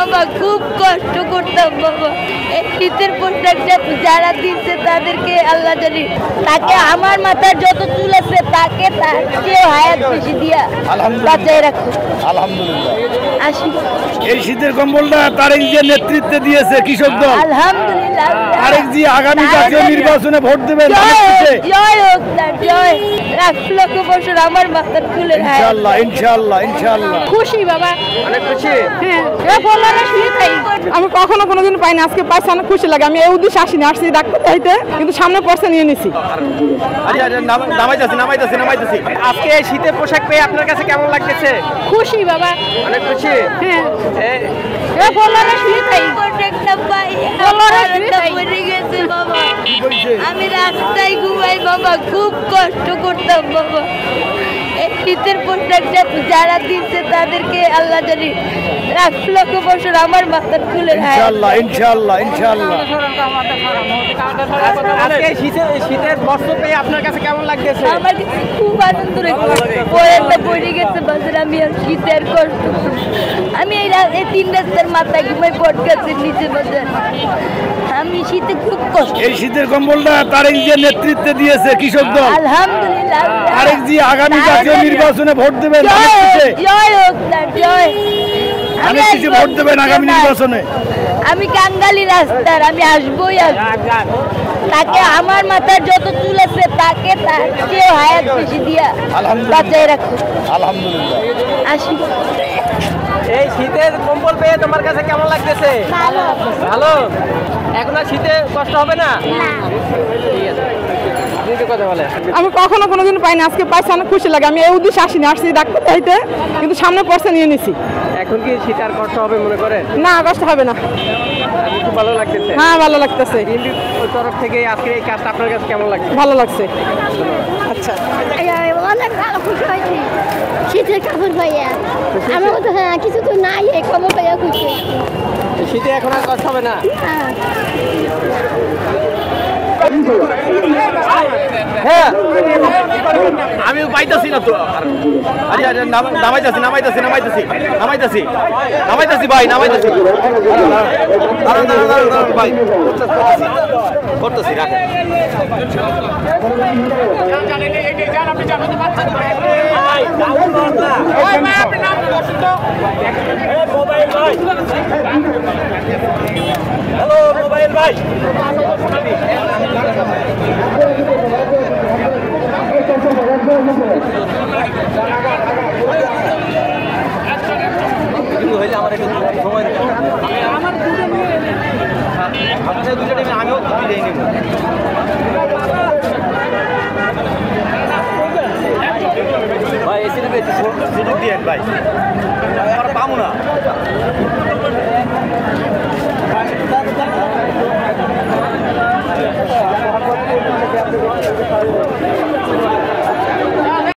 বাবা, খুব কষ্ট করতাম বাবা। এই শীতের পোশাকটা যারা দিচ্ছে তাদেরকে আল্লাহ জানি, তাকে আমার মাথার যত চুল আছে তাকে তার চেয়ে হায়াত বেশি দিয়া বাঁচায় রাখো। আলহামদুলিল্লাহ। আসি এই শীতের কম্বলটা তারেক জিয়ার নেতৃত্বে দিয়েছে কৃষক দল। আলহামদুলিল্লাহ। তারেক জি আগামী জাতীয় নির্বাচনে ভোট দেবেন। জয় হোক তার, জয়। 1,00,000 বছর আমার মাথার চুলের হায়াত। ইনশাআল্লাহ ইনশাআল্লাহ ইনশাআল্লাহ। খুশি বাবা, অনেক খুশি। আমি কখনো কোনোদিন পাইনি, আজকে পাইছি, অনেক খুশি লাগে। আমি এই উদ্দেশ্যে আসিনি, আসছি ডাক্তার চাইতে, কিন্তু সামনে পড়ছে নিয়ে নিছি। নামাইতেছি। আজকে এই শীতের পোশাক পেয়ে আপনার কাছে কেমন লাগতেছে? খুশি বাবা, অনেক খুশি। আমি রাস্তায় ঘুমাই বাবা, খুব কষ্ট করতাম বাবা। এই শীতের পোশাকটা যারা দিচ্ছে তাদেরকে আল্লাহ জানি 1,00,000 বছর আমার মাথার চুলের হায়াত। ইনশাআল্লাহ ইনশাআল্লাহ ইনশাআল্লাহ। আজকে শীতের বস্ত্র পেয়ে আপনার কাছে কেমন লাগতেছে? আমার কাছে খুব আনন্দ লাগছে। পরেরটা পড়ে গেছে বাজার, আমি আর শীতের কষ্ট, আমি এই 3 রাস্তার মাথায় ঘুমাই, বটগাছের নিচে বাজার। আমি শীতে খুব কষ্ট। এই শীতের কম্বলটা তারেক জিয়ার নেতৃত্বে দিয়েছে কৃষক দল। আলহামদুলিল্লাহ। তারেক জি আগামী জাতীয় নির্বাচনে ভোট দেবেন। জয় হোক তার, জয়। অনেক কিছু ভোট দেবেন আগামী নির্বাচনে। আমি কাঙ্গালি রাস্তার, আমি আসবোই তাকে আমার মাথার যত চুল আছে তাকে তার চেয়ে হায়াত বেশি দিয়া বাঁচায় রাখো। আলহামদুলিল্লাহ। আসি এই শীতের কম্বল পেয়ে তোমার কাছে কেমন লাগতেছে? ভালো। এখন আর শীতে কষ্ট হবে না? ঠিক আছে। আমি কখনো কোনোদিন পাইনি, আজকে পাইছি, অনেক খুশি লাগে। আমি এই উদ্দেশ্যে আসিনি, আসছি ডাক্তার চাইতে, কিন্তু সামনে পড়ছে নিয়ে নিছি। এখন কি শীত আর কষ্ট হবে মনে করেন? না, কষ্ট হবে না। খুব ভালো লাগতেছে। হ্যাঁ, ভালো লাগতেছে। ওই তরফ থেকে আজকে এই কাজটা আপনার কাছে কেমন লাগছে? ভালো লাগছে। আচ্ছা, অনেক ভালো, খুশি হয়েছি শীতের কাপড় পাইয়া। আমি কিছু তো নাই, এই খবর পাইয়া খুশি। শীতে এখন আর কষ্ট হবে না? হ্যাঁ, আমি পাইতাছি না তো। নামাইতাছি ভাই, নামাইতাছি ভাই, করতেছি রাখেন। হ্যালো মোবাইল ভাই, হইলে আমার একটু সময় আমার দুটো টিমে আমিও বিদায় নেব। ভাই এসি সুযোগ দিয়ে ভাই, আমরা পাবো না।